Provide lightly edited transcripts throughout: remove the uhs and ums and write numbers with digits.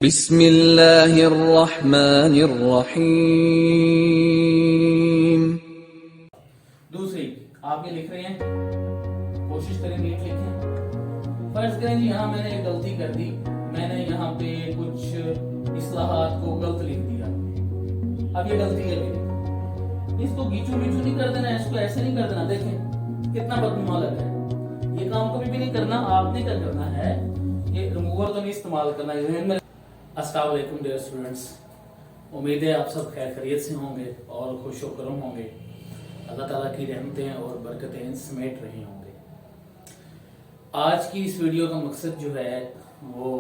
बिस्मिल्लाहिर्रहमानिर्रहीम। दूसरी, आप ये लिख रहे हैं, कोशिश करें नीट लिखें। फर्ज करें जी यहाँ मैंने एक गलती कर दी, मैंने यहाँ पे कुछ इस्लाहात को गलत लिख दिया। अब ये गलती है मेरी, इसको गीचू बीचू नहीं कर देना, इसको ऐसे नहीं कर देना। देखें कितना बदनुमा लग रहा है। ये काम कभी भी नहीं करना। आपने क्या करना है, ये रिमूवर तो नहीं इस्तेमाल करना। अस्सलाम वालेकुम डियर स्टूडेंट्स, उम्मीद है आप सब खैर खैरियत से होंगे और खुश व करम होंगे। अल्लाह ताला की रहमतें और बरकतें समेट रहे होंगे। आज की इस वीडियो का मकसद जो है वो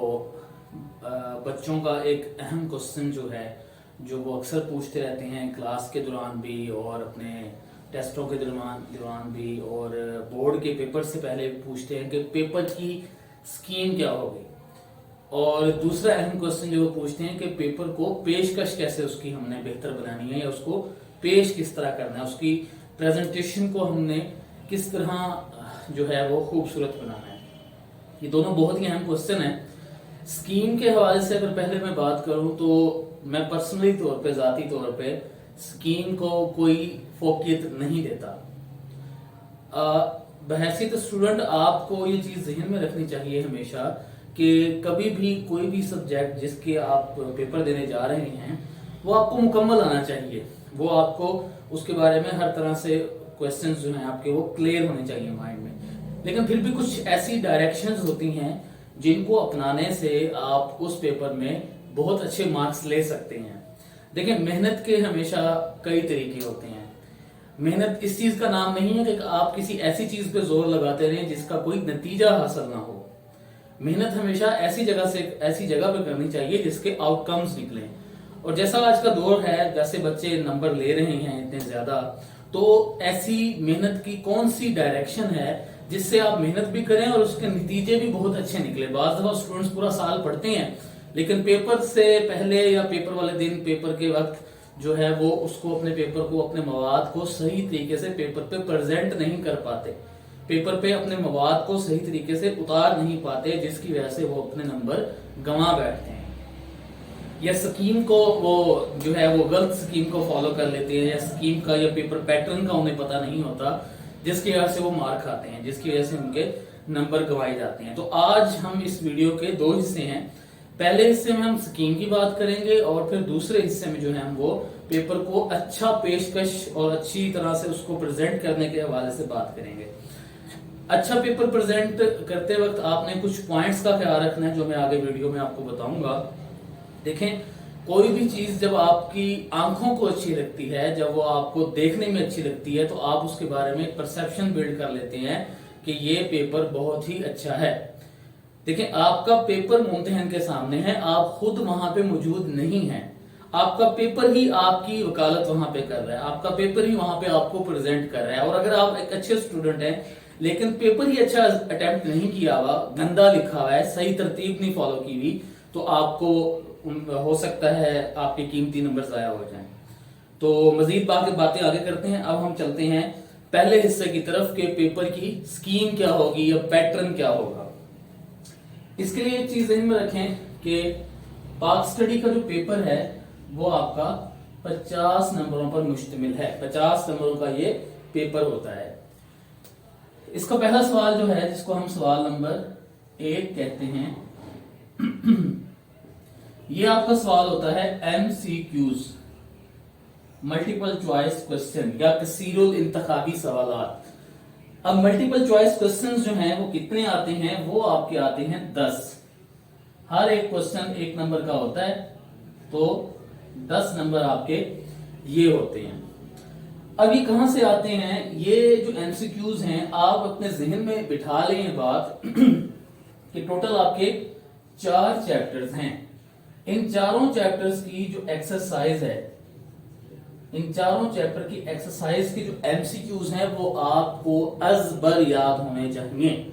बच्चों का एक अहम क्वेश्चन जो है, जो वो अक्सर पूछते रहते हैं क्लास के दौरान भी और अपने टेस्टों के दौरान भी और बोर्ड के पेपर से पहले भी पूछते हैं कि पेपर की स्कीम क्या होगी। और दूसरा अहम क्वेश्चन जो वो पूछते हैं कि पेपर को पेशकश कैसे उसकी हमने बेहतर बनानी है, या उसको पेश किस तरह करना है, उसकी प्रेजेंटेशन को हमने किस तरह जो है वो खूबसूरत बनाना है। ये दोनों बहुत ही अहम क्वेश्चन है। स्कीम के हवाले से अगर पहले मैं बात करूं तो मैं पर्सनली तौर पे, जाती तौर पे स्कीम को कोई फोकियत नहीं देता। बहैसियत स्टूडेंट आपको ये चीज जहन में रखनी चाहिए हमेशा कि कभी भी कोई भी सब्जेक्ट जिसके आप पेपर देने जा रहे हैं वो आपको मुकम्मल आना चाहिए। वो आपको उसके बारे में हर तरह से क्वेश्चंस जो हैं आपके वो क्लियर होने चाहिए माइंड में। लेकिन फिर भी कुछ ऐसी डायरेक्शंस होती हैं जिनको अपनाने से आप उस पेपर में बहुत अच्छे मार्क्स ले सकते हैं। देखिए, मेहनत के हमेशा कई तरीके होते हैं। मेहनत इस चीज का नाम नहीं है कि आप किसी ऐसी चीज पे जोर लगाते रहें जिसका कोई नतीजा हासिल ना हो। मेहनत हमेशा ऐसी जगह पे करनी चाहिए जिसके आउटकम्स निकलें। और जैसा आज का दौर है, जैसे बच्चे नंबर ले रहे हैं इतने ज्यादा, तो ऐसी मेहनत की कौन सी डायरेक्शन है जिससे आप मेहनत भी करें और उसके नतीजे भी बहुत अच्छे निकले। बाज़ दफा स्टूडेंट्स पूरा साल पढ़ते हैं लेकिन पेपर से पहले या पेपर वाले दिन, पेपर के वक्त जो है वो उसको अपने पेपर को, अपने मवाद को सही तरीके से पेपर पे प्रेजेंट नहीं कर पाते, पेपर पे अपने मवाद को सही तरीके से उतार नहीं पाते, जिसकी वजह से वो अपने नंबर गंवा बैठते हैं। या स्कीम को वो जो है वो गलत स्कीम को फॉलो कर लेते हैं, या स्कीम का या पेपर पैटर्न का उन्हें पता नहीं होता, जिसकी वजह से वो मार खाते हैं, जिसकी वजह से उनके नंबर गंवाए जाते हैं। तो आज हम इस वीडियो के दो हिस्से हैं। पहले हिस्से में हम स्कीम की बात करेंगे और फिर दूसरे हिस्से में जो है हम वो पेपर को अच्छा पेशकश और अच्छी तरह से उसको प्रेजेंट करने के हवाले से बात करेंगे। अच्छा पेपर प्रेजेंट करते वक्त आपने कुछ पॉइंट्स का ख्याल रखना है जो मैं आगे वीडियो में आपको बताऊंगा। देखें, कोई भी चीज जब आपकी आंखों को अच्छी लगती है, जब वो आपको देखने में अच्छी लगती है, तो आप उसके बारे में परसेप्शन बिल्ड कर लेते हैं कि ये पेपर बहुत ही अच्छा है। देखें, आपका पेपर मुम्तहन के सामने है, आप खुद वहां पे मौजूद नहीं हैं। आपका पेपर ही आपकी वकालत वहां पे कर रहा है, आपका पेपर ही वहां पे आपको प्रेजेंट कर रहा है। और अगर आप एक अच्छे स्टूडेंट हैं लेकिन पेपर ही अच्छा अटेम्प्ट नहीं किया हुआ, गंदा लिखा हुआ है, सही तरतीब नहीं फॉलो की हुई, तो आपको हो सकता है आपके कीमती नंबर जाया हो जाएं। तो मजीद बातें आगे करते हैं। अब हम चलते हैं पहले हिस्से की तरफ कि पेपर की स्कीम क्या होगी या पैटर्न क्या होगा। इसके लिए एक चीज ध्यान में रखें कि पाक स्टडी का जो पेपर है वो आपका 50 नंबरों पर मुश्तमिल है। 50 नंबरों का ये पेपर होता है। इसका पहला सवाल जो है, जिसको हम सवाल नंबर 1 कहते हैं, ये आपका सवाल होता है MCQs, मल्टीपल चॉइस क्वेश्चन या कसीरुल इंतखाबी सवालात। अब मल्टीपल चॉइस क्वेश्चंस जो हैं वो कितने आते हैं, वो आपके आते हैं 10। हर एक क्वेश्चन 1 नंबर का होता है, तो 10 नंबर आपके ये होते हैं। अब ये कहां से आते हैं, ये जो MCQs हैं, आप अपने जहन में बिठा लें ये बात कि टोटल आपके 4 चैप्टर्स हैं। इन चारों चैप्टर्स की जो एक्सरसाइज है, इन चारों चैप्टर की एक्सरसाइज के जो MCQs हैं वो आपको अज़बर याद होने चाहिए,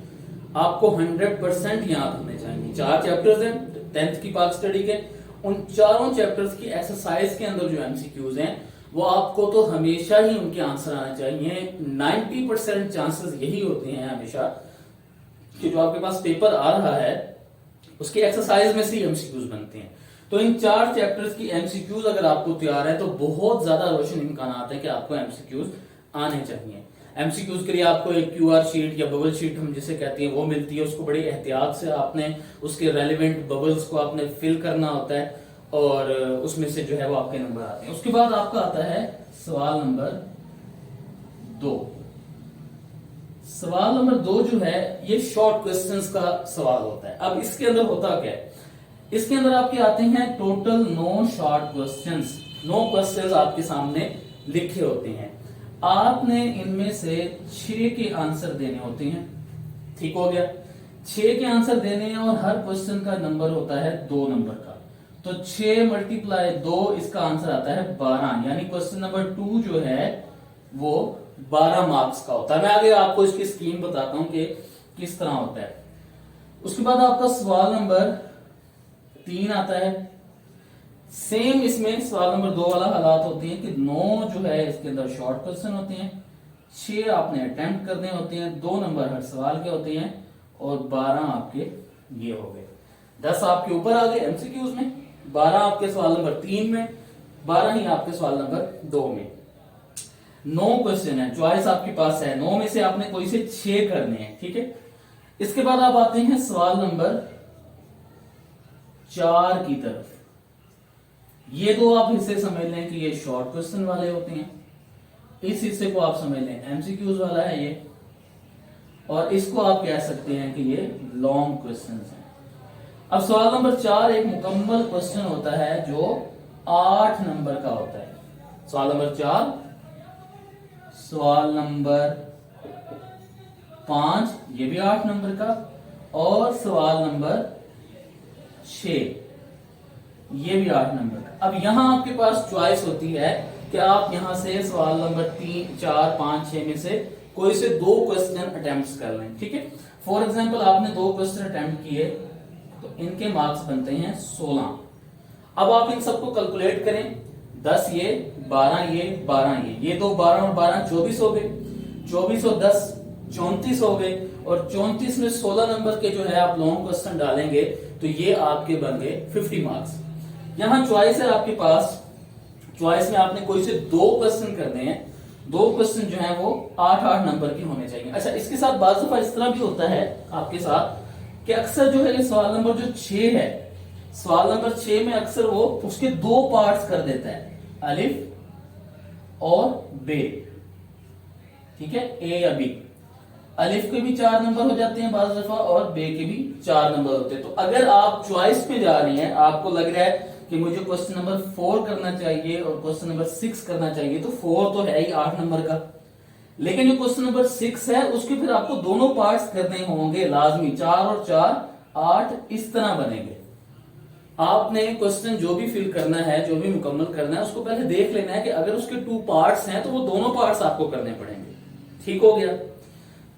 आपको 100% याद होने चाहिए। 4 चैप्टर्स हैं 10th की पाक स्टडी के, उन चारों चैप्टर्स की एक्सरसाइज के अंदर जो MCQs हैं वो आपको तो हमेशा ही उनके आंसर आने चाहिए। 90% चांसेस यही होते हैं हमेशा कि जो आपके पास पेपर आ रहा है उसके एक्सरसाइज में से ही MCQs बनते हैं। तो इन 4 चैप्टर्स की एमसीक्यूज अगर आपको तैयार है तो बहुत ज्यादा रोशन इम्कान है कि आपको एमसीक्यूज आने चाहिए। एमसीक्यूज के लिए आपको एक क्यूआर शीट या बबल शीट हम जिसे कहते हैं वो मिलती है। उसको बड़ी एहतियात से आपने उसके रेलिवेंट बबल्स को आपने फिल करना होता है और उसमें से जो है वो आपके नंबर आते हैं। उसके बाद आपका आता है सवाल नंबर 2। सवाल नंबर 2 जो है ये शॉर्ट क्वेश्चंस का सवाल होता है। अब इसके अंदर होता क्या है, इसके अंदर आपके आते हैं टोटल 9 शॉर्ट क्वेश्चंस। 9 क्वेश्चंस आपके सामने लिखे होते हैं, आपने इनमें से 6 के आंसर देने होते हैं। ठीक हो गया, 6 के आंसर देने हैं और हर क्वेश्चन का नंबर होता है 2 नंबर का। तो 6 × 2 इसका आंसर आता है 12, यानी क्वेश्चन नंबर 2 जो है वो 12 मार्क्स का होता है। मैं आगे आपको इसकी स्कीम बताता हूं कि किस तरह होता है। उसके बाद आपका सवाल नंबर 3 आता है। सेम इसमें सवाल नंबर 2 वाला हालात होते हैं कि 9 जो है इसके अंदर शॉर्ट क्वेश्चन होते हैं, 6 आपने अटेम्प्ट करने होते हैं, 2 नंबर हर सवाल के होते हैं और 12 आपके ये हो गए। 10 आपके ऊपर आ गए एमसीक्यूज में, 12 आपके सवाल नंबर 3 में, 12 ही आपके सवाल नंबर 2 में। 9 क्वेश्चन है, चॉइस आपके पास है, 9 में से आपने कोई से 6 करने हैं। ठीक है, इसके बाद आप आते हैं सवाल नंबर 4 की तरफ। ये 2 आप हिस्से समझ लें कि ये शॉर्ट क्वेश्चन वाले होते हैं, इस हिस्से को आप समझ लें एमसीक्यूज वाला है ये, और इसको आप कह सकते हैं कि ये लॉन्ग क्वेश्चन है। अब सवाल नंबर 4 एक मुकम्मल क्वेश्चन होता है जो 8 नंबर का होता है। सवाल नंबर 4, सवाल नंबर 5 ये भी 8 नंबर का, और सवाल नंबर 6 ये भी 8 नंबर का। अब यहां आपके पास चॉइस होती है कि आप यहां से सवाल नंबर 3, 4, 5, 6 में से कोई से 2 क्वेश्चन अटेम्प्ट कर लें। ठीक है, फॉर एग्जांपल आपने 2 क्वेश्चन अटेम्प्ट किए तो इनके मार्क्स बनते हैं 16। अब आप इन सबको कैलकुलेट करें, 10 ये, 12 ये, 12 ये 2 12 और 12 24 हो गए, 24 और 10 34 हो गए, और 34 में 16 नंबर के जो है आप लॉन्ग क्वेश्चन डालेंगे तो ये आपके बन गए 50 मार्क्स। यहां चॉइस है आपके पास, चॉइस में आपने कोई से 2 क्वेश्चन करने हैं, 2 क्वेश्चन जो है वो 8-8 नंबर के होने चाहिए। अच्छा, इसके साथ बाज़ दफा इस तरह भी होता है आपके साथ कि अक्सर जो है ये सवाल नंबर जो 6 है, सवाल नंबर 6 में अक्सर वो उसके 2 पार्ट्स कर देता है, अलिफ और बे। ठीक है, ए या बी, अलिफ के भी 4 नंबर हो जाते हैं बाज़ दफा और बे के भी 4 नंबर होते हैं। तो अगर आप चॉइस पे जा रही हैं, आपको लग रहा है कि मुझे क्वेश्चन नंबर 4 करना चाहिए और क्वेश्चन नंबर 6 करना चाहिए, तो 4 तो है ही 8 नंबर का, लेकिन जो क्वेश्चन नंबर 6 है उसके फिर आपको दोनों पार्ट्स करने होंगे लाजमी, 4 और 4 8 इस तरह बनेंगे। आपने क्वेश्चन जो भी फिल करना है, जो भी मुकम्मल करना है, उसको पहले देख लेना है कि अगर उसके 2 पार्ट्स हैं तो वो दोनों पार्ट्स आपको करने पड़ेंगे। ठीक हो गया।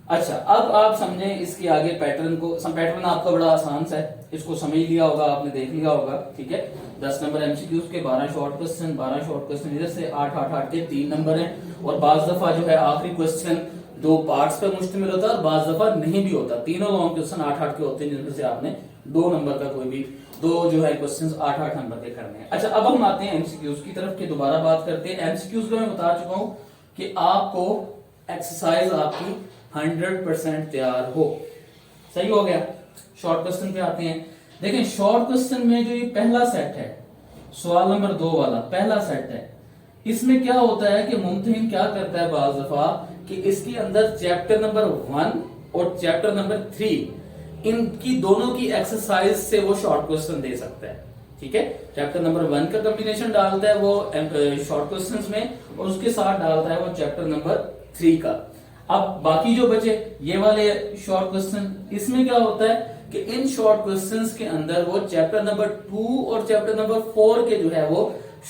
अच्छा, अब आप समझें इसके आगे पैटर्न को। पैटर्न आपका बड़ा आसान सा है, इसको समझ लिया होगा आपने, देख लिया होगा। ठीक है, 10 नंबर एमसीक्यूज के 12 शॉर्ट क्वेश्चन, 12 शॉर्ट क्वेश्चन इधर से 8-8-8 के 3 नंबर हैं, और बाज दफा जो है आखिरी क्वेश्चन 2 पार्ट्स पर मुश्तमिल होता है और बाज दफा नहीं भी होता। तीनों लॉन्ग क्वेश्चन 8-8 के होते हैं, जिनमें से आपने 2 नंबर का कोई भी 2 जो है क्वेश्चन 8-8 नंबर के करने हैं। अच्छा, अब हम आते हैं एमसीक्यूज की तरफ के, दोबारा बात करते हैं। एमसीक्यूज को मैं बता चुका हूं कि आपको एक्सरसाइज आपकी 100% तैयार हो। सही हो गया। शॉर्ट क्वेश्चन पे आते हैं। देखें, शॉर्ट क्वेश्चन में जो ये पहला सेट है, सवाल नंबर 2 वाला पहला सेट है, इसमें क्या होता है कि मुमतहिन क्या करता है बाज़ दफा कि इसके अंदर चैप्टर नंबर 1 और चैप्टर नंबर 3 इनकी दोनों की एक्सरसाइज से वो शॉर्ट क्वेश्चन दे सकता है। ठीक है, चैप्टर नंबर 1 का कॉम्बिनेशन डालता है वो शॉर्ट क्वेश्चंस में, और उसके साथ डालता है वो चैप्टर नंबर 3 का। अब बाकी जो बचे ये वाले शॉर्ट क्वेश्चन, इसमें क्या होता है कि इन शॉर्ट क्वेश्चंस के अंदर वो चैप्टर नंबर 2 और चैप्टर नंबर 4 के जो है वो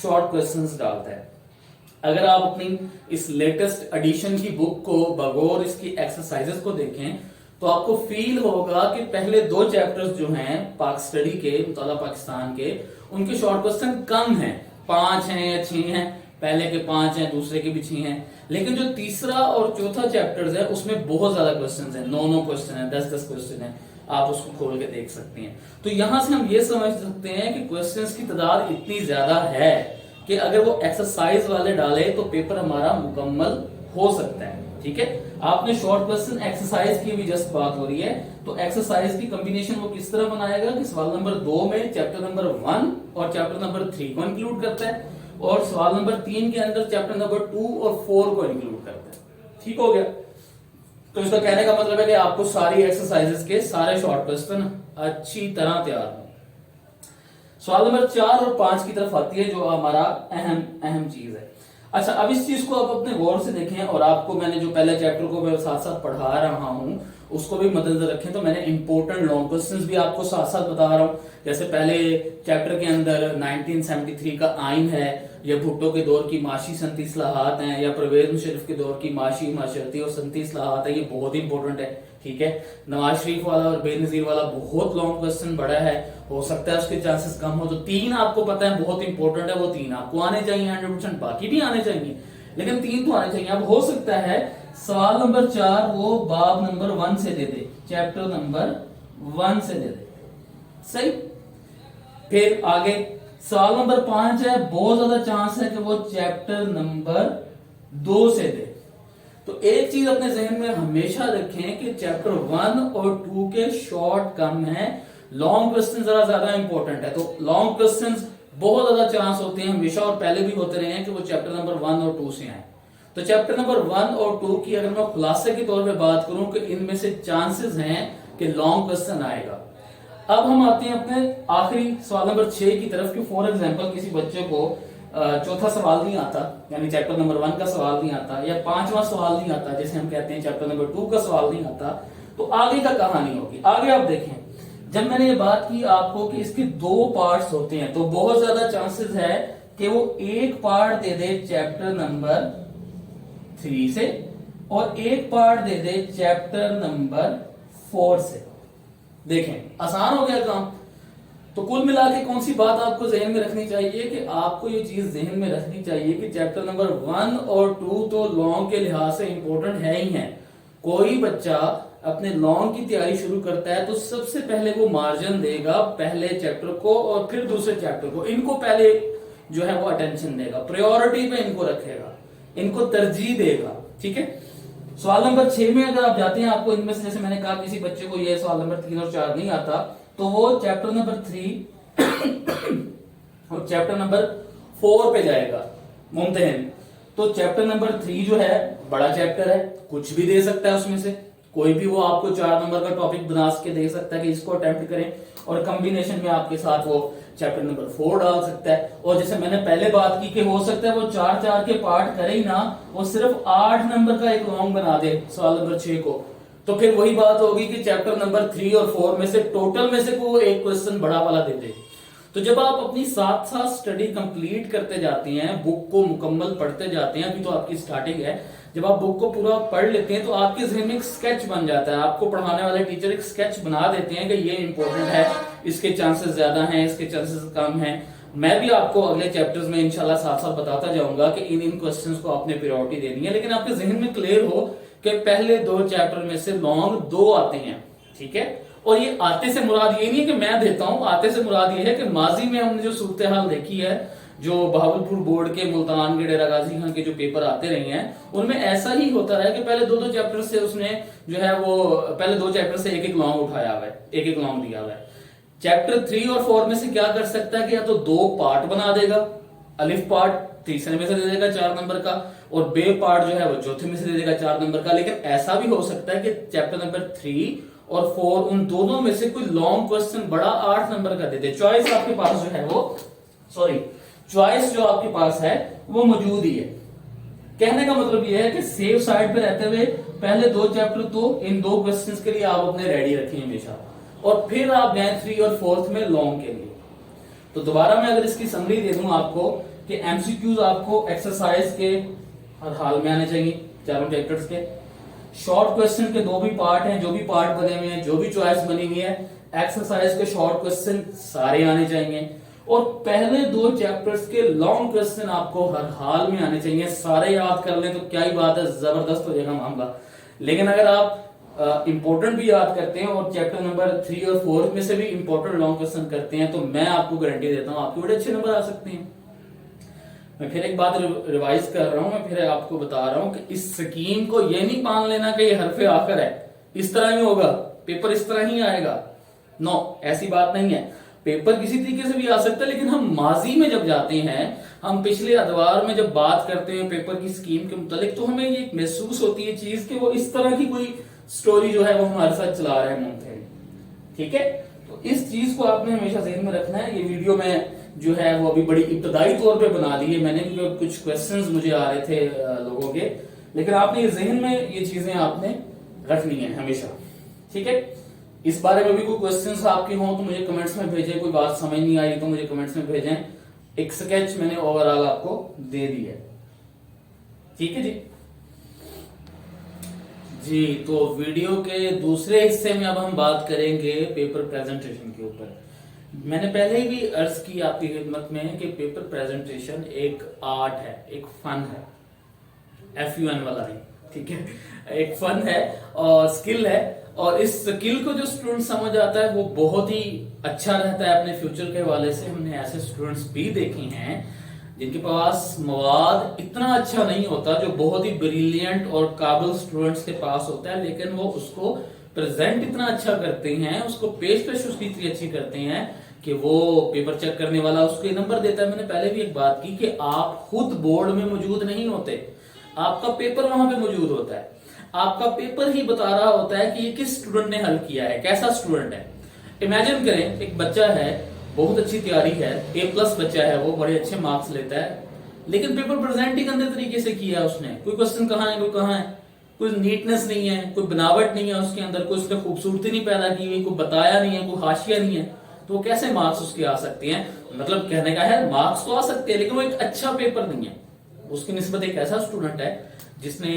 शॉर्ट क्वेश्चंस डालता है। अगर आप अपनी इस लेटेस्ट एडिशन की बुक को बगौर इसकी एक्सरसाइजेस को देखें तो आपको फील होगा कि पहले 2 चैप्टर्स जो हैं पाक स्टडी के, मुताला पाकिस्तान के, उनके शॉर्ट क्वेश्चन कम हैं, 5 हैं या 6 हैं। पहले के 5 हैं, दूसरे के भी 6 हैं, लेकिन जो तीसरा और चौथा चैप्टर्स है उसमें बहुत ज्यादा क्वेश्चन है, 9-9 क्वेश्चन है, 10-10 क्वेश्चन है। आप उसको खोल के देख सकते हैं। तो यहां से हम ये समझ सकते हैं कि क्वेश्चंस की तादाद इतनी ज्यादा है कि अगर वो एक्सरसाइज वाले डाले तो पेपर हमारा मुकम्मल हो सकता है। ठीक है, आपने शॉर्ट क्वेश्चन एक्सरसाइज की भी जस्ट बात हो रही है, तो एक्सरसाइज की कॉम्बिनेशन वो किस तरह बनाएगा कि सवाल नंबर 2 में चैप्टर नंबर 1 और चैप्टर नंबर 3 को इंक्लूड करता है, और सवाल नंबर 3 के अंदर चैप्टर नंबर 2 और 4 को इंक्लूड करता है। ठीक हो गया। तो इसका कहने का मतलब है कि आपको सारी एक्सरसाइजेस के सारे शॉर्ट क्वेश्चन अच्छी तरह तैयार हो। सवाल नंबर 4 और 5 की तरफ आती है, जो हमारा अहम चीज है। अच्छा, अब इस चीज को आप अपने गौर से देखें, और आपको मैंने जो पहले चैप्टर को मैं साथ साथ पढ़ा रहा हूं उसको भी मद्देनजर रखें। तो मैंने इंपॉर्टेंट लॉन्ग क्वेश्चंस भी आपको साथ साथ बता रहा हूं। जैसे पहले चैप्टर के अंदर 1973 का आइन है, या भुट्टो के दौर की माशी सनती इस्लाहात हैं, या परवेज मुशर्रफ के दौर की माशी माशरती और सनती इस्लाहात है, ये बहुत इंपॉर्टेंट है। ठीक है, नवाज शरीफ वाला और बेनजीर वाला बहुत लॉन्ग क्वेश्चन बड़ा है, हो सकता है उसके चांसेस कम हो। तो 3 आपको पता है बहुत इंपॉर्टेंट है, वो 3 आपको आने चाहिए 100%, बाकी भी आने चाहिए, लेकिन 3 तो आने चाहिए। अब हो सकता है सवाल नंबर 4 वो बाब नंबर 1 से दे दे, चैप्टर नंबर 1 से दे दे, सही। फिर आगे सवाल नंबर 5 है, बहुत ज्यादा चांस है कि वो चैप्टर नंबर 2 से दे। तो एक चीज अपने जहन में हमेशा रखें कि चैप्टर 1 और 2 के शॉर्ट कम है, लॉन्ग क्वेश्चन जरा ज्यादा इंपॉर्टेंट है। तो लॉन्ग क्वेश्चंस बहुत ज्यादा चांस होते हैं हमेशा, और पहले भी होते रहे हैं कि वो चैप्टर नंबर 1 और 2 से आए। तो चैप्टर नंबर 1 और 2 की अगर मैं खुलासे के तौर पे बात करूं कि इनमें से चांसेस हैं कि लॉन्ग क्वेश्चन आएगा। अब हम आते हैं अपने आखिरी सवाल नंबर 6 की तरफ, कि फॉर एग्जांपल किसी बच्चे को चौथा सवाल नहीं आता, यानी चैप्टर नंबर 1 का सवाल नहीं आता, या 5वां सवाल नहीं आता, जैसे हम कहते हैं चैप्टर नंबर 2 का सवाल नहीं आता, तो आगे का कहानी होगी। आगे आप देखें, जब मैंने ये बात की आपको कि इसके 2 पार्ट्स होते हैं, तो बहुत ज्यादा चांसेस है कि वो एक पार्ट दे दे चैप्टर नंबर 3 से, और एक पार्ट दे दे चैप्टर नंबर 4 से। देखें, आसान हो गया काम। तो कुल मिला के कौन सी बात आपको जहन में रखनी चाहिए कि आपको ये चीज जहन में रखनी चाहिए कि चैप्टर नंबर 1 और 2 तो लॉन्ग के लिहाज से इंपॉर्टेंट है ही है। कोई बच्चा अपने लॉन्ग की तैयारी शुरू करता है तो सबसे पहले वो मार्जिन देगा पहले चैप्टर को और फिर दूसरे चैप्टर को। इनको पहले जो है वो अटेंशन देगा, प्रायोरिटी पे इनको रखेगा, इनको तरजीह देगा। ठीक है, सवाल नंबर 6 में अगर आप जाते हैं, आपको इनमें से जैसे मैंने कहा किसी बच्चे को ये सवाल नंबर 3 और 4 नहीं आता, तो वो चैप्टर नंबर 3 और चैप्टर नंबर 4 पे जाएगा मुमतहिन। तो चैप्टर नंबर 3 जो है बड़ा चैप्टर है, कुछ भी दे सकता है उसमें से, कोई भी वो आपको 4 नंबर का टॉपिक बना के दे सकता है कि इसको अटेम्प्ट करें, और कॉम्बिनेशन में आपके साथ वो चैप्टर नंबर 4 डाल सकता है। और जैसे मैंने पहले बात की कि हो सकता है वो 4-4 के पार्ट करे ही ना, वो सिर्फ 8 नंबर का एक लॉन्ग बना दे सवाल नंबर 6 को, तो फिर वही बात होगी कि चैप्टर नंबर 3 और 4 में से टोटल में से वो एक क्वेश्चन बड़ा वाला दे दे। तो जब आप अपनी साथ साथ स्टडी कंप्लीट करते जाते हैं, बुक को मुकम्मल पढ़ते जाते हैं, अभी तो आपकी स्टार्टिंग है, जब आप बुक को पूरा पढ़ लेते हैं तो आपके जहन में एक स्केच बन जाता है। आपको पढ़ाने वाले टीचर एक स्केच बना देते हैं कि ये इंपॉर्टेंट है, इसके चांसेस ज्यादा हैं, इसके चांसेस कम हैं। मैं भी आपको अगले चैप्टर्स में इंशाल्लाह साथ साथ बताता जाऊंगा कि इन क्वेश्चंस को आपने प्रायोरिटी देनी है, लेकिन आपके जहन में क्लियर हो कि पहले 2 चैप्टर में से लॉन्ग 2 आते हैं। ठीक है, और ये आते से मुराद ये नहीं है कि मैं देता हूं, आते से मुराद ये है कि माजी में हमने जो सूरत हाल देखी है, जो बहावलपुर बोर्ड के, मुल्तान के, डेरा गाजी खान के जो पेपर आते रहे हैं, उनमें ऐसा ही होता रहा कि पहले 2-2 चैप्टर से उसने जो है वो पहले 2 चैप्टर से एक लॉन्ग उठाया हुआ है, एक लॉन्ग दिया हुआ है। चैप्टर 3 और 4 में से क्या कर सकता है कि या तो 2 पार्ट बना देगा, अलिफ पार्ट तीसरे में से दे देगा 4 नंबर का, और बे पार्ट जो है वो चौथे में से दे देगा 4 नंबर का। लेकिन ऐसा भी हो सकता है कि चैप्टर नंबर 3 और 4 उन दोनों में से कोई लॉन्ग क्वेश्चन बड़ा 8 नंबर का दे दे। चॉइस आपके पास जो है वो, चॉइस जो आपके पास है वो मौजूद ही है। कहने का मतलब ये है कि सेफ साइड पे रहते हुए पहले 2 चैप्टर तो इन 2 क्वेश्चंस के लिए आप अपने रेडी रखें हमेशा, और फिर आप जाएं 3 और 4 में लॉन्ग के लिए। तो दोबारा मैं अगर इसकी समरी दे दूं आपको कि एमसीक्यूज आपको एक्सरसाइज के हर हाल में आने चाहिए, चारों चैप्टर्स के। शॉर्ट क्वेश्चन के 2 भी पार्ट हैं, जो भी पार्ट बने हुए हैं, जो भी चॉइस बनी हुई है, एक्सरसाइज के शॉर्ट क्वेश्चन सारे आने चाहिए, और पहले 2 चैप्टर्स के लॉन्ग क्वेश्चन आपको हर हाल में आने चाहिए। सारे याद कर लें तो क्या ही बात है, जबरदस्त हो जाएगा मामला। लेकिन अगर आप इंपॉर्टेंट भी याद करते हैं और चैप्टर नंबर 3 और 4 में से भी इंपॉर्टेंट लॉन्ग क्वेश्चन करते हैं, तो मैं आपको गारंटी देता हूं आपके बड़े अच्छे नंबर आ सकते हैं। मैं फिर एक बात रिवाइज कर रहा हूं, मैं फिर आपको बता रहा हूं कि इस स्कीम को ये नहीं मान लेना कि ये हरफे आखिर है, इस तरह ही होगा, पेपर इस तरह ही आएगा। नो, ऐसी बात नहीं है। पेपर किसी तरीके से भी आ सकता है, लेकिन हम माजी में जब जाते हैं, हम पिछले अदवार में जब बात करते हैं पेपर की स्कीम के मुतालिक, तो हमें ये महसूस होती है चीज कि वो इस तरह की कोई स्टोरी जो है वो हमारे साथ चला रहे हैं मुंतहिल। ठीक है, तो इस चीज को आपने हमेशा ज़हन में रखना है। ये वीडियो में जो है वो अभी बड़ी इब्तदाई तौर पे बना दी है मैंने, क्योंकि कुछ क्वेश्चंस मुझे आ रहे थे लोगों के, लेकिन आपने ये ज़हन में ये चीजें आपने रखनी है हमेशा। ठीक है, इस बारे में भी कोई क्वेश्चंस आपके हों तो मुझे कमेंट्स में भेजें, कोई बात समझ नहीं आई तो मुझे कमेंट्स में भेजें। एक स्केच मैंने ओवरऑल आपको दे दी है। ठीक है जी। जी, तो वीडियो के दूसरे हिस्से में अब हम बात करेंगे पेपर प्रेजेंटेशन के ऊपर। मैंने पहले ही भी अर्ज की आपकी खिदमत में कि पेपर प्रेजेंटेशन एक आर्ट है, एक फन है, FUN वाला नहीं, ठीक है, एक फन है और स्किल है। और इस स्किल को जो स्टूडेंट समझ आता है वो बहुत ही अच्छा रहता है अपने फ्यूचर के हवाले से। हमने ऐसे स्टूडेंट्स भी देखे हैं जिनके पास मवाद इतना अच्छा नहीं होता, जो बहुत ही ब्रिलियंट और काबिल स्टूडेंट्स के पास होता है, लेकिन वो उसको प्रेजेंट इतना अच्छा करते हैं, उसको पेश उसकी इतनी अच्छी करते हैं कि वो पेपर चेक करने वाला उसको नंबर देता है। मैंने पहले भी एक बात की कि आप खुद बोर्ड में मौजूद नहीं होते, आपका पेपर वहां पे मौजूद होता है। आपका पेपर ही बता रहा होता है कि ये किस स्टूडेंट ने हल किया है, कैसा स्टूडेंट है। इमेजिन करें एक बच्चा है, बहुत अच्छी तैयारी है, A+ बच्चा है, वो बड़े अच्छे मार्क्स लेता है, लेकिन पेपर प्रेजेंट ही गंदे तरीके से किया है उसने। कोई क्वेश्चन कहाँ है, कोई कहाँ है, कोई नीटनेस नहीं है, कोई बनावट नहीं है उसके अंदर, कोई उसने खूबसूरती नहीं पैदा की हुई, कोई बताया नहीं है, कोई हाशिया नहीं है, तो कैसे मार्क्स उसके आ सकते हैं। मतलब कहने का है मार्क्स तो आ सकते हैं, लेकिन वो एक अच्छा पेपर नहीं है। उसकी निस्बत एक ऐसा स्टूडेंट है जिसने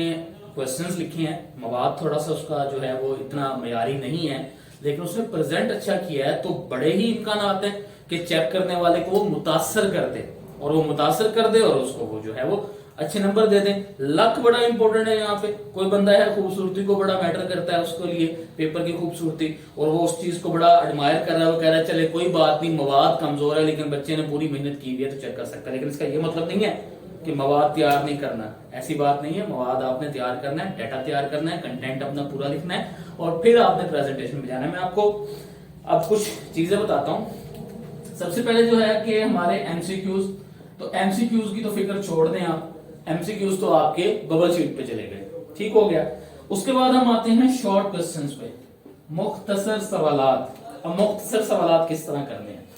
क्वेश्चंस लिखे हैं, मवाद थोड़ा सा उसका जो है वो इतना मयारी नहीं है, लेकिन उसने प्रेजेंट अच्छा किया है, तो बड़े ही इम्कान आते हैं कि चेक करने वाले को वो मुतासर कर दे, और वो मुतासर कर दे और उसको वो जो है वो अच्छे नंबर दे दें। लक बड़ा इंपॉर्टेंट है यहाँ पे। कोई बंदा है खूबसूरती को बड़ा मैटर करता है उसके लिए, पेपर की खूबसूरती, और वो उस चीज को बड़ा एडमायर कर रहा है, वो कह रहा है चले कोई बात नहीं, मवाद कमजोर है लेकिन बच्चे ने पूरी मेहनत की हुई है तो चेक कर सकता है। लेकिन इसका ये मतलब नहीं है कि मवाद तैयार नहीं करना, ऐसी बात नहीं है। मवाद आपने तैयार करना है, डाटा तैयार करना है, कंटेंट अपना पूरा लिखना है, और फिर आपने प्रेजेंटेशन में जाना है। मैं आपको अब कुछ चीजें बताता हूँ। सबसे पहले जो है कि हमारे MCQs, तो MCQs की तो फिक्र छोड़ दें आप, MCQs तो आपके बबल शीट पे चले गए, ठीक हो गया। उसके बाद हम आते हैं शॉर्ट क्वेश्चंस पे, मुख्तसर सवालात। अब मुख्तसर सवालात किस तरह करने हैं,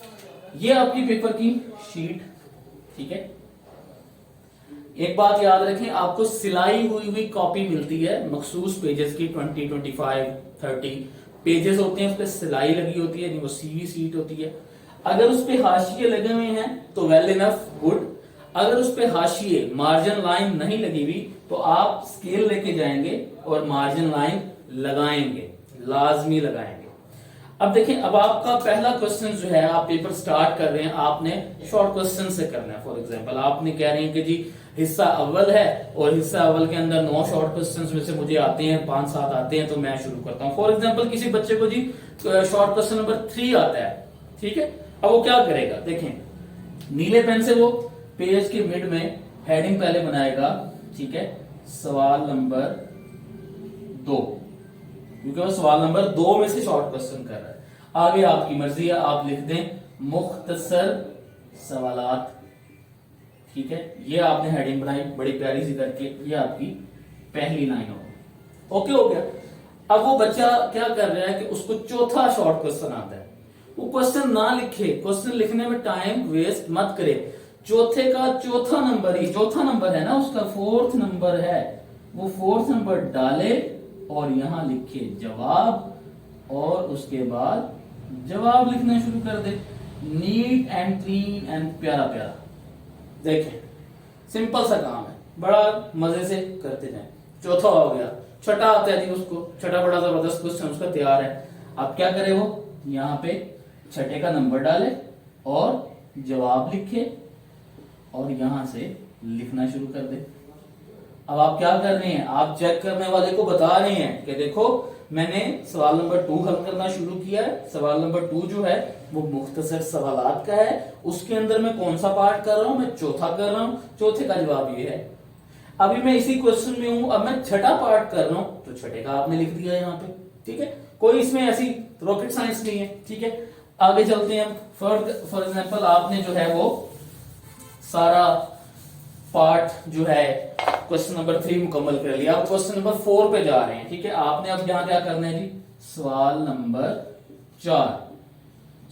ये आपकी पेपर की शीट, ठीक है। एक बात याद रखें, आपको सिलाई हुई कॉपी मिलती है मखसूस पेजेस की, 20, 25, 30 पेजेस होते हैं, उस पर सिलाई लगी होती है, वो सीवी सीट होती है। अगर उस पे हाशिए लगे हुए हैं तो वेल इनफ, गुड। अगर उस पे हाशिए मार्जिन लाइन नहीं लगी हुई तो आप स्केल लेके जाएंगे और मार्जिन लाइन लगाएंगे, लाजमी लगाएंगे। अब देखिए, अब आपका पहला क्वेश्चन जो है, आप पेपर स्टार्ट कर रहे हैं, आपने शॉर्ट क्वेश्चन से करना है। फॉर एग्जांपल आपने कह रहे हैं कि जी हिस्सा अव्वल है और हिस्सा अव्वल के अंदर 9 शॉर्ट क्वेश्चंस में से मुझे आते हैं 5-7 आते हैं, तो मैं शुरू करता हूं। फॉर एग्जांपल किसी बच्चे को जी शॉर्ट क्वेश्चन नंबर 3 आता है, ठीक है। अब वो क्या करेगा, देखें, नीले पेन से वो पेज के मिड में हेडिंग पहले बनाएगा, ठीक है, सवाल नंबर 2, क्योंकि वो सवाल नंबर 2 में से शॉर्ट क्वेश्चन कर रहा है। आगे आपकी मर्जी है, आप लिख दें मुख्तसर सवालात, ठीक है। ये आपने हेडिंग बनाई बड़ी प्यारी सी करके, ये आपकी पहली लाइन हो, ओके हो गया। अब वो बच्चा क्या कर रहा है कि उसको चौथा शॉर्ट क्वेश्चन आता है, वो क्वेश्चन ना लिखे, क्वेश्चन लिखने में टाइम वेस्ट मत करे। चौथे का चौथा नंबर ही, चौथा नंबर है ना उसका, 4th नंबर है, वो 4th नंबर डाले और यहां लिखे जवाब, और उसके बाद जवाब लिखना शुरू कर दे, नीट एंड क्लीन एंड प्यारा प्यारा। देखें, सिंपल सा काम है, बड़ा मजे से करते जाएं। चौथा हो गया, छठा आता है जी, उसको छठा बड़ा जबरदस्त क्वेश्चन उसका तैयार है। आप क्या करें, वो यहाँ पे छठे का नंबर डाले और जवाब लिखे और यहां से लिखना शुरू कर दे। अब आप क्या कर रहे हैं, आप चेक करने वाले को बता रहे हैं कि देखो मैंने सवाल नंबर 2 हल करना शुरू किया है। सवाल नंबर 2 जो है वो मुख्तसर सवालात का है। उसके अंदर मैं कौन सा पार्ट कर रहा हूं, मैं चौथा कर रहा हूं। चौथे का जवाब ये है। अभी मैं इसी क्वेश्चन में हूं, अब मैं छठा पार्ट कर रहा हूं, तो छठे का आपने लिख दिया यहाँ पे। ठीक है, कोई इसमें ऐसी रॉकेट साइंस नहीं है। ठीक है, आगे चलते हैं हम। फॉर एग्जाम्पल आपने जो है वो सारा पार्ट जो है क्वेश्चन नंबर 3 मुकम्मल कर लिया। अब क्वेश्चन नंबर 4 पे जा रहे हैं। ठीक है, आपने अब यहाँ क्या करना है जी, सवाल नंबर 4।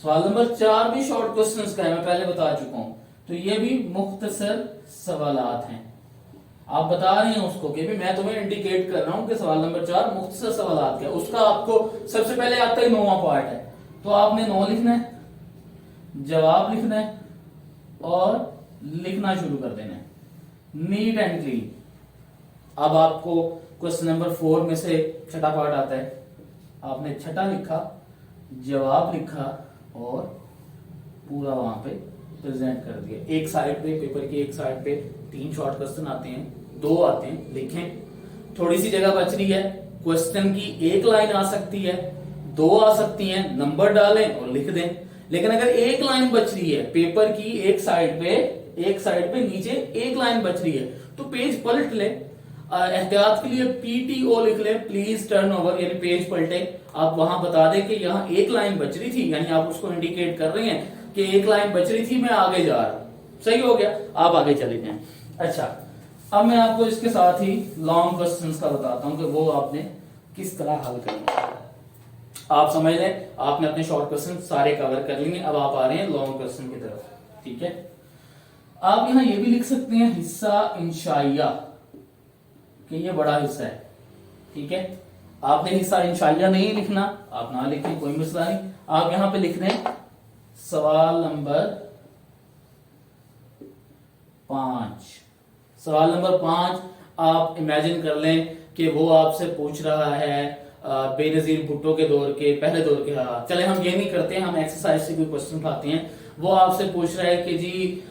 सवाल नंबर 4 भी शॉर्ट क्वेश्चंस का है, मैं पहले बता चुका हूं। तो ये भी मुख्तसर सवालात हैं। आप बता रहे हैं उसको कि भी मैं तुम्हें इंडिकेट कर रहा हूं कि सवाल नंबर 4 मुख्तसर सवालात का है। उसका आपको सबसे पहले आपका ही 9वां पार्ट है, तो आपने 9 लिखना है, जवाब लिखना है और लिखना शुरू कर देना है, नीट एंड क्लीन। अब आपको क्वेश्चन नंबर 4 में से छठा पार्ट आता है। आपने छठा लिखा, जवाब लिखा और पूरा वहां पे प्रेजेंट कर दिया। एक साइड पे, पेपर की एक साइड पे 3 शॉर्ट क्वेश्चन आते हैं, 2 आते हैं, लिखें। थोड़ी सी जगह बच रही है, क्वेश्चन की एक लाइन आ सकती है, 2 आ सकती हैं, नंबर डालें और लिख दें। लेकिन अगर एक लाइन बच रही है पेपर की एक साइड पे नीचे एक लाइन बच रही है, तो पेज पलट ले। एहतियात के लिए PTO लिख ले, प्लीज टर्न ओवर, यानी पेज पलटे। आप वहां बता दें कि यहाँ एक लाइन बच रही थी, यानी आप उसको इंडिकेट कर रहे हैं कि एक लाइन बच रही थी, मैं आगे जा रहा हूं। सही हो गया, आप आगे चले जाएं। अच्छा, अब मैं आपको इसके साथ ही लॉन्ग क्वेश्चंस का बताता हूं कि वो आपने किस तरह हल करना है। आप समझ लें, आपने अपने शॉर्ट क्वेश्चन सारे कवर कर लेंगे। अब आप आ रहे हैं लॉन्ग क्वेश्चन की तरफ। ठीक है, आप यहां ये भी लिख सकते हैं हिस्सा इंशाइया, कि ये बड़ा हिस्सा है। ठीक है, आपने हिस्सा इंशाइया नहीं लिखना, आप ना लिखें, कोई मसला नहीं। आप यहां पे लिख दें सवाल नंबर 5। सवाल नंबर 5 आप इमेजिन कर लें कि वो आपसे पूछ रहा है बेनजीर भुट्टो के दौर के, पहले दौर के। हाँ चले, हम ये नहीं करते, हम एक्सरसाइज से कोई क्वेश्चन उठाते हैं। वो आपसे पूछ रहा है कि जी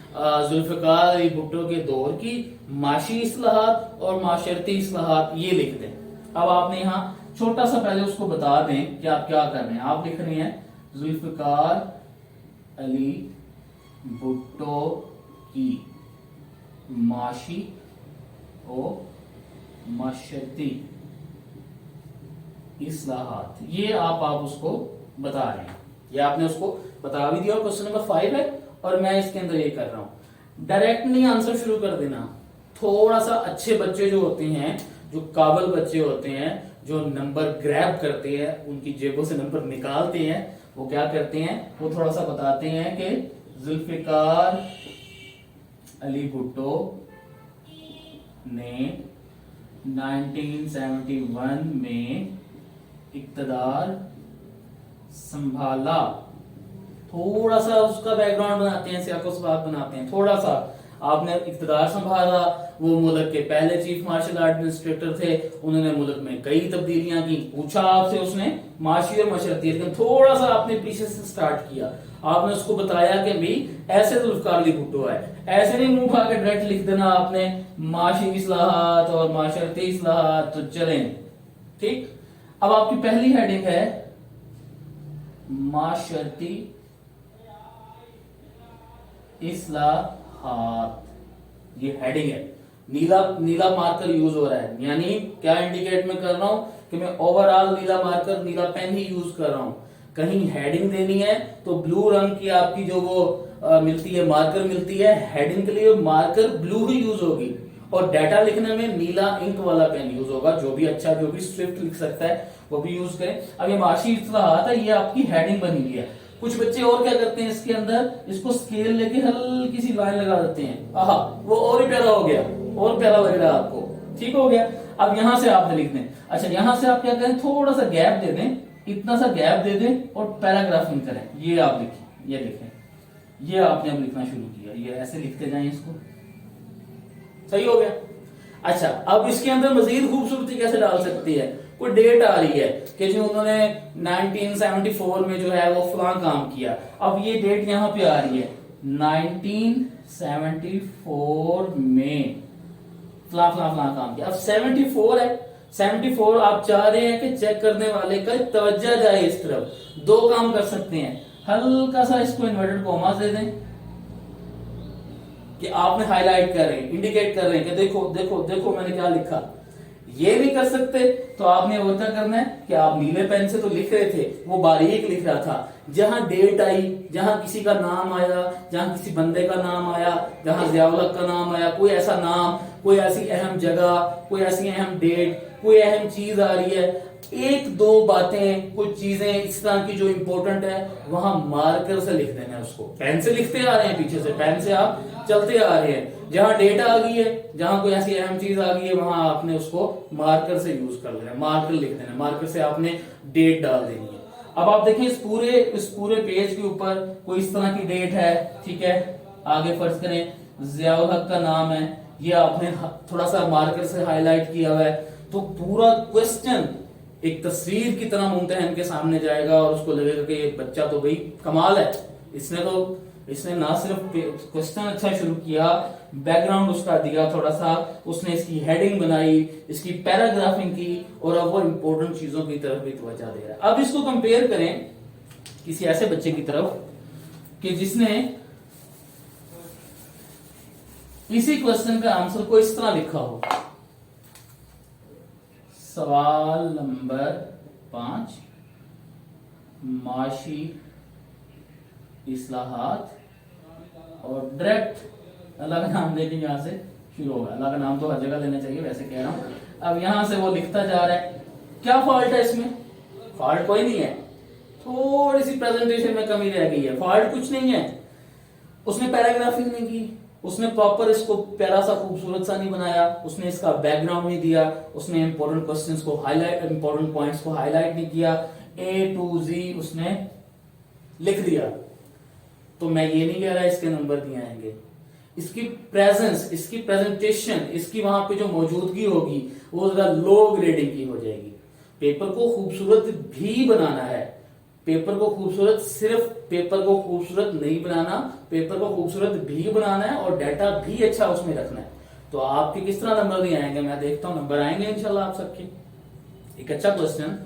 जुल्फिकार अली भुट्टो के दौर की माशी इस्लाहात और माशरती इस्लाहात, ये लिख दें। अब आपने यहाँ छोटा सा पहले उसको बता दें कि आप क्या कर रहे हैं। आप लिख रहे हैं जुल्फिकार अली भुट्टो की माशी और माशरती इस्लाहात, ये आप उसको बता रहे हैं। ये आपने उसको बता भी दिया। क्वेश्चन नंबर 5 है और मैं इसके अंदर ये कर रहा हूं। डायरेक्ट नहीं आंसर शुरू कर देना। थोड़ा सा अच्छे बच्चे जो होते हैं, जो काबिल बच्चे होते हैं, जो नंबर ग्रैब करते हैं, उनकी जेबों से नंबर निकालते हैं, वो क्या करते हैं, वो थोड़ा सा बताते हैं कि जुल्फिकार अली भुट्टो ने 1971 में इक्तदार संभाला। थोड़ा सा उसका बैकग्राउंड बनाते हैं, सियाको-सबाक बनाते हैं। थोड़ा सा आपने इक्तदार संभाला, वो मुल्क के पहले चीफ मार्शल एडमिनिस्ट्रेटर थे, उन्होंने मुल्क में कई तब्दीलियां की। पूछा आपसे उसने माशी और मशरती, लेकिन थोड़ा सा आपने पीछे से स्टार्ट किया। आपने उसको बताया कि भाई ऐसे जुल्फिकार अली भुट्टो है, ऐसे नहीं मुंह उठा के डायरेक्ट लिख देना आपने माशी इस्लाहात और माशरती इस्लाहात, तो चलें। ठीक, अब आपकी पहली हेडिंग है माशरती इस्लाहात, ये हेडिंग है। नीला मार्कर यूज हो रहा है, यानी क्या इंडिकेट में कर रहा हूं कि मैं ओवरऑल नीला मार्कर, नीला पेन ही यूज कर रहा हूं। कहीं हेडिंग देनी है तो ब्लू रंग की आपकी जो वो मिलती है, मार्कर मिलती है, हेडिंग के लिए मार्कर ब्लू ही यूज होगी। और डाटा लिखने में नीला इंक वाला पेन यूज होगा। जो भी अच्छा, जो भी स्विफ्ट लिख सकता है वो भी यूज करें। अब ये माशी इस्लाहात है, ये आपकी हेडिंग बनी हुई है। कुछ बच्चे और क्या करते हैं, इसके अंदर इसको स्केल लेके हल्की सी लाइन लगा देते हैं। आहा, वो और ही प्यारा हो गया, और प्यारा लग रहा है आपको। ठीक हो गया। अब यहां से आपने लिख दें। अच्छा, यहां से आप क्या करें, थोड़ा सा गैप दे दें, इतना सा गैप दे दें और पैराग्राफिंग करें। ये आप लिखें, ये लिखें, ये आपने अब लिखना शुरू किया। ये ऐसे लिखते जाएं इसको। सही हो गया। अच्छा, अब इसके अंदर मजीद खूबसूरती कैसे डाल सकती है, कोई डेट आ रही है कि जो उन्होंने 1974 में जो है वो फलां काम किया। अब ये डेट यहां पे आ रही है, 1974 में फलां फलां फलां काम किया। अब 74 है, 74 आप चाह रहे हैं कि चेक करने वाले का तवज्जो जाए इस तरफ। दो काम कर सकते हैं, हल्का सा इसको इन्वर्टेड कॉमास दे दें कि आपने हाईलाइट कर रहे हैं, इंडिकेट कर रहे हैं कि देखो देखो देखो मैंने क्या लिखा। ये नहीं कर सकते तो आपने और क्या करना है कि आप नीले पेन से तो लिख रहे थे, वो बारीक लिख रहा था, जहां डेट आई, जहां किसी का नाम आया, जहां किसी बंदे का नाम आया, जहां जियाउल हक का नाम आया, कोई ऐसा नाम, कोई ऐसी अहम जगह, कोई ऐसी अहम डेट, कोई अहम चीज आ रही है, एक दो बातें, कुछ चीजें इस तरह की जो इंपॉर्टेंट है, वहां मार्कर से लिख देना है उसको। पेन से लिखते आ रहे हैं, पीछे से पेन से आप चलते आ रहे हैं, जहां डेटा आ गई है, जहां कोई ऐसी अहम चीज आ गई है, वहां आपने उसको मार्कर से यूज कर लेना, मार्कर लिख देना, मार्कर से आपने डेट डाल देनी है। अब आप देखिए इस पूरे पेज के ऊपर कोई इस तरह की डेट है, ठीक है, आगे फर्ज करें जियाउल हक का नाम है, ये आपने थोड़ा सा मार्कर से हाईलाइट किया हुआ है, तो पूरा क्वेश्चन एक तस्वीर की तरह मुमतहन के सामने जाएगा और उसको लगेगा कि ये बच्चा तो भाई कमाल है, इसने ना सिर्फ क्वेश्चन अच्छा शुरू किया, बैकग्राउंड उसका दिया थोड़ा सा, उसने इसकी हेडिंग बनाई, इसकी पैराग्राफिंग की, और अब वो इंपॉर्टेंट चीजों की तरफ भी तवज्जो दे रहा है। अब इसको कंपेयर करें किसी ऐसे बच्चे की तरफ कि जिसने इसी क्वेश्चन का आंसर को इस तरह लिखा हो, सवाल नंबर 5 माशी इस्लाहात, और डायरेक्ट अल्लाह का नाम लेके यहां से शुरू होगा। अल्लाह का नाम तो हर जगह लेना चाहिए, वैसे कह रहा हूं। अब यहां से वो लिखता जा रहा है, क्या फॉल्ट है इसमें? फॉल्ट कोई नहीं है, थोड़ी सी प्रेजेंटेशन में कमी रह गई है, फॉल्ट कुछ नहीं है। उसने पैराग्राफिंग नहीं की, उसने प्रॉपर इसको प्यारा सा खूबसूरत सा नहीं बनाया, उसने इसका बैकग्राउंड नहीं दिया, उसने इंपॉर्टेंट क्वेश्चंस को हाईलाइट, इंपॉर्टेंट पॉइंट्स को हाईलाइट नहीं किया, A to Z उसने लिख दिया। तो मैं ये नहीं कह रहा इसके नंबर नहीं आएंगे, इसकी प्रेजेंस, इसकी प्रेजेंटेशन, इसकी वहां पे जो मौजूदगी होगी वो जरा लो ग्रेडिंग की हो जाएगी। पेपर को खूबसूरत भी बनाना है, पेपर को खूबसूरत, सिर्फ पेपर को खूबसूरत नहीं बनाना, पेपर को खूबसूरत भी बनाना है और डाटा भी अच्छा उसमें रखना है। तो आपके किस तरह नंबर नहीं आएंगे, मैं देखता हूं नंबर आएंगे इंशाल्लाह आप सबके। एक अच्छा क्वेश्चन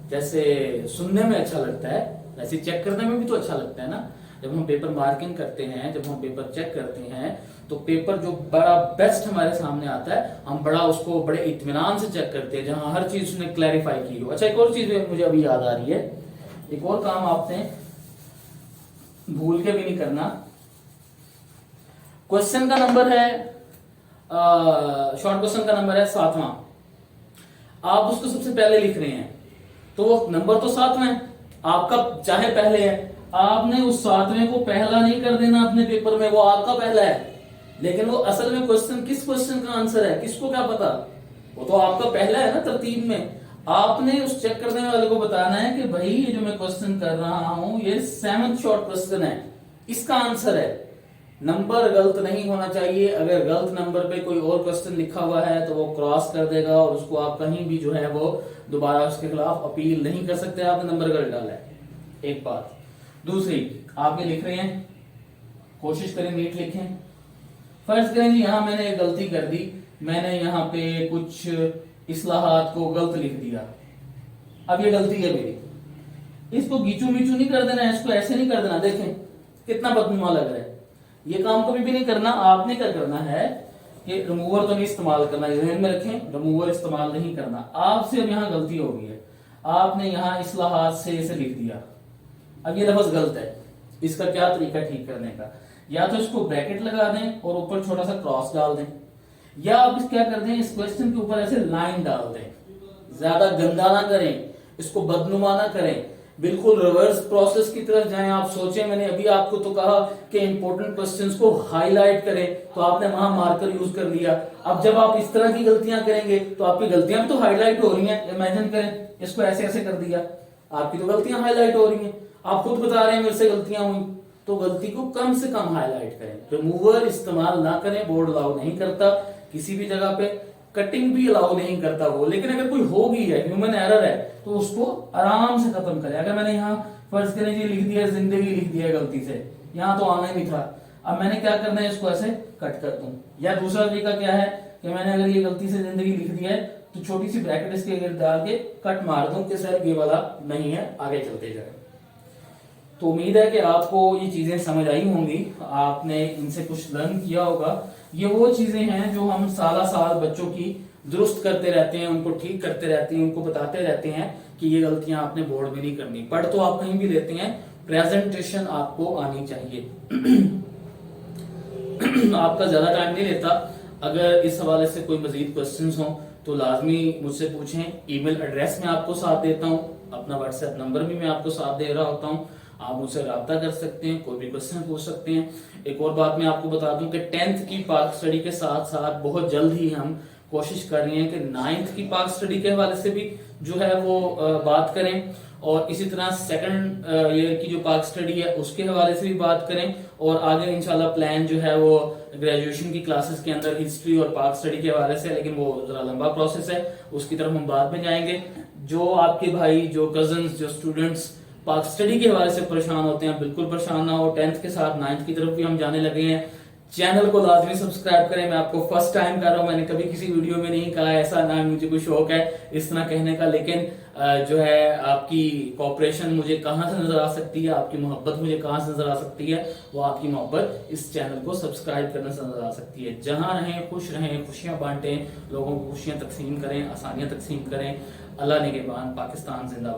जैसे सुनने में अच्छा लगता है, वैसे चेक करने में भी तो अच्छा लगता है ना। जब हम पेपर मार्किंग करते हैं, जब हम पेपर चेक करते हैं, तो पेपर जो बड़ा बेस्ट हमारे सामने आता है, हम बड़ा उसको बड़े इत्मीनान से चेक करते हैं, जहां हर चीज उसने क्लैरिफाई की हो। अच्छा, एक और चीज मुझे अभी याद आ रही है, एक और काम आपने भूल के भी नहीं करना। क्वेश्चन का नंबर है, शॉर्ट क्वेश्चन का नंबर है 7वां, आप उसको सबसे पहले लिख रहे हैं, तो वो नंबर तो 7वां है, आपका चाहे पहले है, आपने उस 7वें को पहला नहीं कर देना अपने पेपर में, वो आपका पहला है, लेकिन वो असल में क्वेश्चन किस क्वेश्चन का आंसर है किसको क्या पता, वो तो आपका पहला है ना तरतीब में। आपने उस चेक करने वाले को बताना है कि भाई ये जो मैं क्वेश्चन कर रहा हूं ये 7th शॉर्ट क्वेश्चन है, इसका आंसर है। नंबर गलत नहीं होना चाहिए, अगर गलत नंबर पे कोई और क्वेश्चन लिखा हुआ है तो वो क्रॉस कर देगा और उसको आप कहीं भी जो है वो दोबारा उसके खिलाफ अपील नहीं कर सकते, आपने नंबर गलत डाला है। एक बात। दूसरी, आप ये लिख रहे हैं, कोशिश करें नीट लिखें। फर्ज करें जी यहां मैंने एक गलती कर दी, मैंने यहाँ पे कुछ इस्लाहात को गलत लिख दिया, अब ये गलती है मेरी, इसको गीचू मीचू नहीं कर देना, इसको ऐसे नहीं कर देना, देखें कितना बदनुमा लग रहा है। ये काम कभी भी नहीं करना। आपने क्या करना है कि रिमूवर तो नहीं इस्तेमाल करना, ध्यान में रखें, रिमूवर इस्तेमाल नहीं करना। आपसे अब यहाँ गलती हो गई है, आपने यहाँ इस्लाहात से इसे लिख दिया, अब ये लफ्ज गलत है, इसका क्या तरीका ठीक करने का? या तो इसको ब्रैकेट लगा दें और ऊपर छोटा सा क्रॉस डाल दें, या आप क्या कर दें, इस क्वेश्चन के ऊपर ऐसे लाइन डाल दें, ज्यादा गंदा ना करें, इसको बदनुमा ना करें, बिल्कुल रिवर्स प्रोसेस की तरफ जाएं। आप सोचें, मैंने अभी आपको तो कहा कि इंपॉर्टेंट क्वेश्चंस को हाईलाइट करें, तो आपने वहां मार्कर यूज कर लिया। अब जब आप इस तरह की गलतियां करेंगे तो आपकी गलतियां भी तो हाईलाइट हो रही हैं। इमेजिन करें इसको ऐसे ऐसे कर दिया, आपकी तो गलतियां हाईलाइट हो रही हैं, आप खुद बता रहे हैं मेरे से गलतियां हुई, तो गलती को कम से कम हाईलाइट करें। रिमूवर इस्तेमाल ना करें, बोर्ड अलाउ नहीं करता किसी भी जगह पे, कटिंग भी अलाउ नहीं करता वो, लेकिन अगर कोई हो गई है, ह्यूमन एरर है, तो उसको आराम से खत्म करें। अगर मैंने यहाँ फर्ज करें जी लिख दिया जिंदगी, लिख दिया गलती से, यहाँ तो आना ही नहीं था, अब मैंने क्या करना है, इसको ऐसे कट कर दूं। या दूसरा तरीका क्या है कि मैंने अगर ये गलती से जिंदगी लिख दिया है तो छोटी सी ब्रैकेट इसके अगर डाल के कट मार दूं कि सर ये वाला नहीं है, आगे चलते जाए। तो उम्मीद है कि आपको ये चीजें समझ आई होंगी, आपने इनसे कुछ लर्न किया होगा। ये वो चीजें हैं जो हम साला साल बच्चों की दुरुस्त करते रहते हैं, उनको ठीक करते रहते हैं, उनको बताते रहते हैं कि ये गलतियां आपने बोर्ड में नहीं करनी। पढ़ तो आप कहीं भी लेते हैं, प्रेजेंटेशन आपको आनी चाहिए। आपका ज्यादा टाइम नहीं लेता। अगर इस हवाले से कोई मजीद क्वेश्चंस हो तो लाजमी मुझसे पूछें। ईमेल एड्रेस मैं आपको साथ देता हूं, अपना व्हाट्सएप नंबर भी मैं आपको साथ दे रहा होता हूं, आप मुझसे रब्ता कर सकते हैं, कोई भी क्वेश्चन पूछ सकते हैं। एक और बात मैं आपको बता दूं कि 10th की पाक स्टडी के साथ साथ बहुत जल्द ही हम कोशिश कर रहे हैं कि 9th की पाक स्टडी के हवाले से भी जो है वो बात करें, और इसी तरह सेकंड ईयर की जो पाक स्टडी है उसके हवाले से भी बात करें। और आगे इंशाल्लाह प्लान जो है वो ग्रेजुएशन की क्लासेस के अंदर हिस्ट्री और पाक स्टडी के हवाले से, लेकिन वो जरा लंबा प्रोसेस है, उसकी तरफ हम बाद में जाएंगे। जो आपके भाई, जो कजन्स, जो स्टूडेंट्स पाक स्टडी के हवाले से परेशान होते हैं, बिल्कुल परेशान ना हो। 10th के साथ 9th की तरफ भी हम जाने लगे हैं। चैनल को लाजमी सब्सक्राइब करें। मैं आपको फर्स्ट टाइम कर रहा हूं, मैंने कभी किसी वीडियो में नहीं कहा, ऐसा ना मुझे कोई शौक है इस तरह कहने का, लेकिन जो है आपकी कोऑपरेशन मुझे कहां से नजर आ सकती है, आपकी मोहब्बत मुझे कहां से नजर आ सकती है, वो आपकी मोहब्बत इस चैनल को सब्सक्राइब करने से नजर आ सकती है। जहां रहें खुश रहें, खुशियां बांटें, लोगों को खुशियां तकसीम करें, आसानियां तकसीम करें। अल्लाह निगहबान, पाकिस्तान जिंदाबाद।